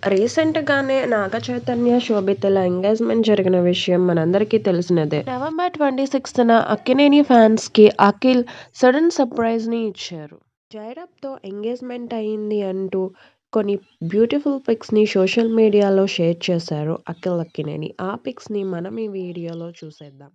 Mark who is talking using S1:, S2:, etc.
S1: రీసెంట్‌గానే నాగ చైతన్య, శోభితల ఎంగేజ్‌మెంట్ జరిగిన విషయం మనందరికీ తెలిసినదే. నవంబర్ 26న అక్కినేని ఫ్యాన్స్‌కి అఖిల్ సడన్ సర్ప్రైజ్‌ని ఇచ్చారు. జయరామ్‌తో ఎంగేజ్‌మెంట్ అయింది అంటూ కొన్ని బ్యూటిఫుల్ పిక్స్‌ని సోషల్ మీడియాలో షేర్ చేశారు అఖిల్ అక్కినేని. ఆ పిక్స్‌ని మనం ఈ వీడియోలో చూసేద్దాం.